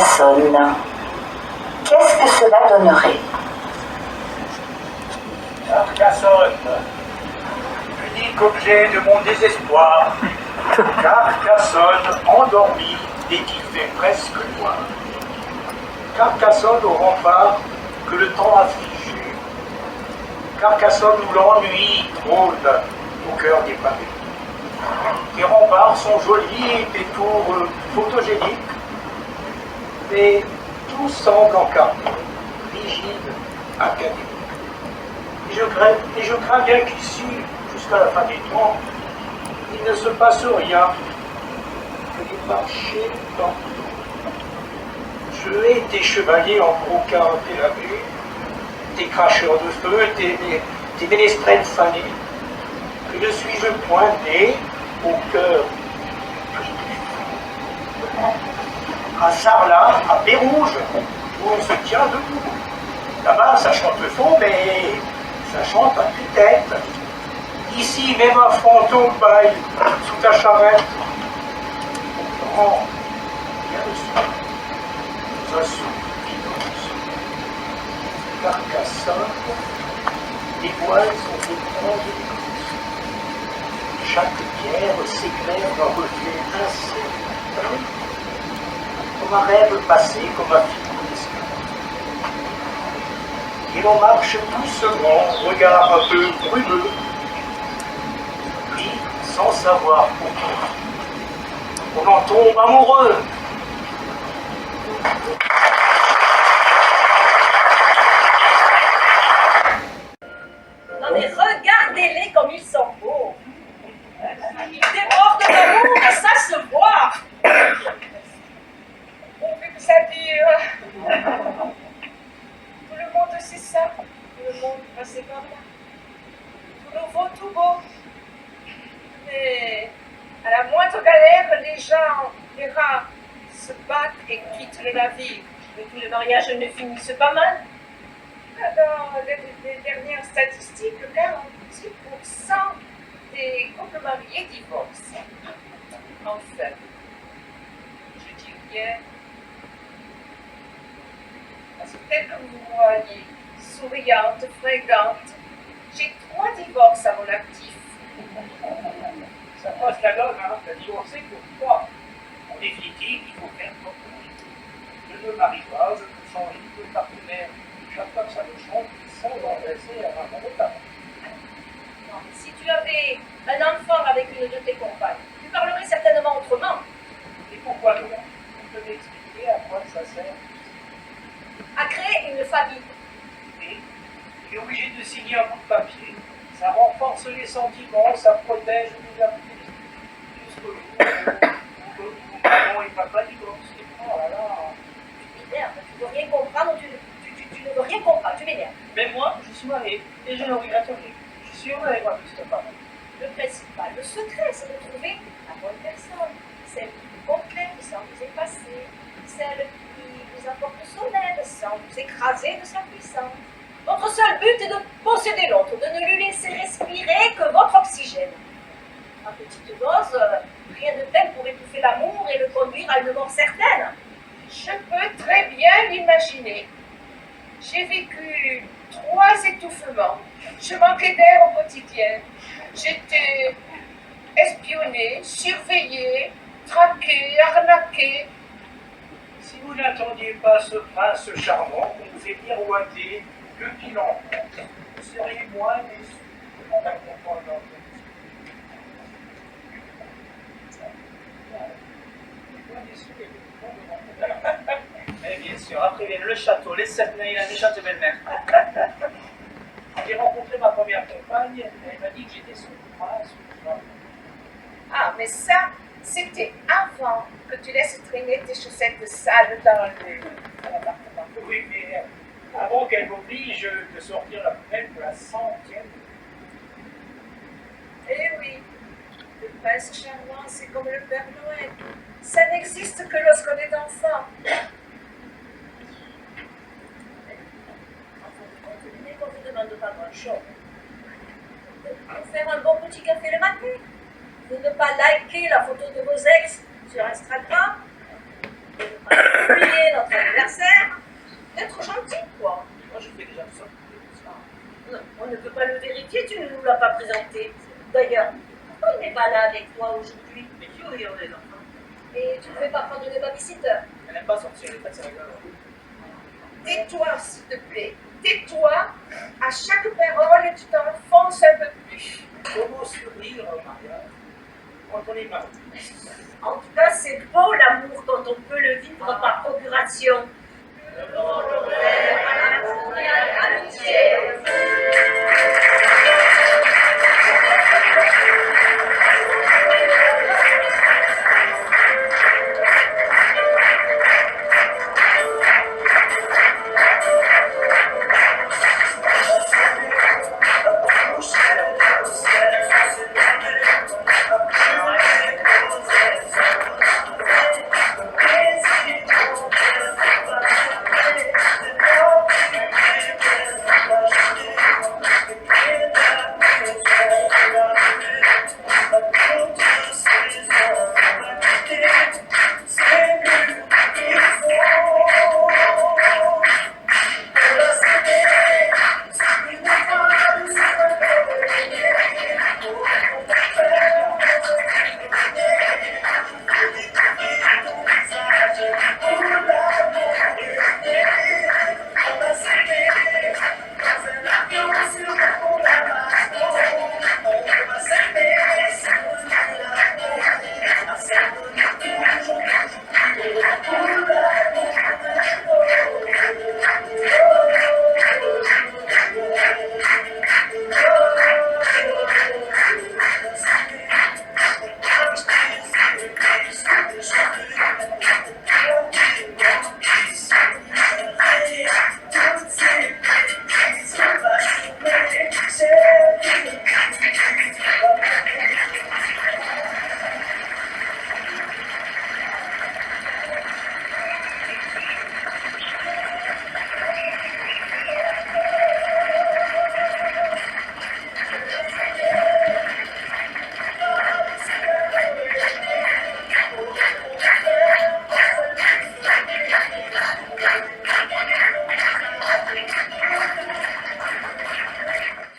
Carcassonne, qu'est-ce que cela donnerait? Carcassonne, unique objet de mon désespoir. Carcassonne endormie dès qu'il fait presque noir. Carcassonne au rempart que le temps afflige. Carcassonne où l'ennui trône au cœur des pavés. Les remparts sont jolis, des tours photogéniques, mais tout semble encarné, rigide, académique. Et je crains bien qu'ici, jusqu'à la fin des temps, il ne se passe rien que des marchés lents. Je hais tes chevaliers en brocart délabrés, tes cracheurs de feu, tes ménestrels fanés. Que ne suis-je point né au cœur à Sarlat, à Pérouge, où on se tient debout. Là-bas, ça chante faux, mais ça chante à tue-tête. Ici, même un fantôme baille sous ta charrette. Prends bien le son, un soupir d'immense. Carcassonne, les voiles sont étranges. Chaque pierre s'éclaire d'un reflet incertain, comme un rêve passé, comme un film d'esclave. Et l'on marche doucement, regard un peu brumeux, puis, sans savoir pourquoi, on en tombe amoureux. Non mais regardez-les comme ils sont beaux. Ils débordent d'amour et ça se voit. Pourvu que ça dure. Tout le monde sait ça. Tout le monde passait par là. Tout nouveau, tout beau. Mais à la moindre galère, les rats se battent et quittent le navire. Mais tous les mariages ne finissent pas mal. Dans les dernières statistiques, 46% des couples mariés divorcent. Enfin, je dis rien. Parce que tel que vous me voyez, souriante, fringante, j'ai 3 divorces à mon actif. Ça passe la donne, hein, t'as divorcé pour toi. En définitive, il faut faire comme tout. Je ne marie pas, je peux changer de partenaire. Chacun sa leçon, sans engraisser à un retard. Non, mais si tu avais un enfant avec une de tes compagnes, tu parlerais certainement autrement. Et pourquoi non? Vous devez expliquer à quoi ça sert. À créer une famille. Et tu es obligé de signer un bout de papier. Ça renforce les sentiments, ça protège les abus. Jusqu'au jour où maman et papa divorcent. Oh là là. Tu m'énerves, tu ne veux rien comprendre, tu ne veux rien comprendre, tu m'énerves. Mais moi, je suis marié et je ne regrette rien. Je suis heureux avec ma petite femme. Le principal, le secret, c'est de trouver la bonne personne, celle qui vous complète sans vous effacer, celle qui vous apporte son aide sans vous écraser de sa puissance. Votre seul but est de posséder l'autre, de ne lui laisser respirer que votre oxygène. À petite dose, rien de tel pour étouffer l'amour et le conduire à une mort certaine. Je peux très bien l'imaginer. J'ai vécu 3 étouffements. Je manquais d'air au quotidien. J'étais espionnée, surveillée, traquée, arnaquée. Si vous n'attendiez pas ce prince charmant qu'on vous fait miroiter depuis l'enfance, vous seriez moins déçus. Mais bien sûr, après vient le château, les 7 nains et la méchante belle-mère. J'ai rencontré ma première compagne, elle m'a dit que j'étais son prince. Ah, mais ça, c'était avant que tu laisses traîner tes chaussettes sales dans l'appartement. Oui, mais avant qu'elle m'oblige de sortir la poubelle pour la 100e. Eh oui, le prince charmant, c'est comme le Père Noël. Ça n'existe que lorsqu'on est enfant. On ne vous demande pas grand-chose. Vous faire un bon petit café le matin. Vous ne pas liker la photo de vos ex sur Instagram. Oublier notre anniversaire, être gentil, quoi. Moi, je fais déjà ça. Non, on ne peut pas le vérifier, tu ne nous l'as pas présenté. D'ailleurs, pourquoi il n'est pas là avec toi aujourd'hui? Mais qui regarde les enfants? Et tu ne veux pas prendre le babysitter? Elle n'aime pas sortir, les fêtes, c'est rigolo. Tais-toi, s'il te plaît. Tais-toi. À chaque parole, tu t'enfonces un peu plus. Comment sourire au mariage quand on est marié? En tout cas, c'est beau l'amour quand on peut le vivre par procuration. Le monde Amitié.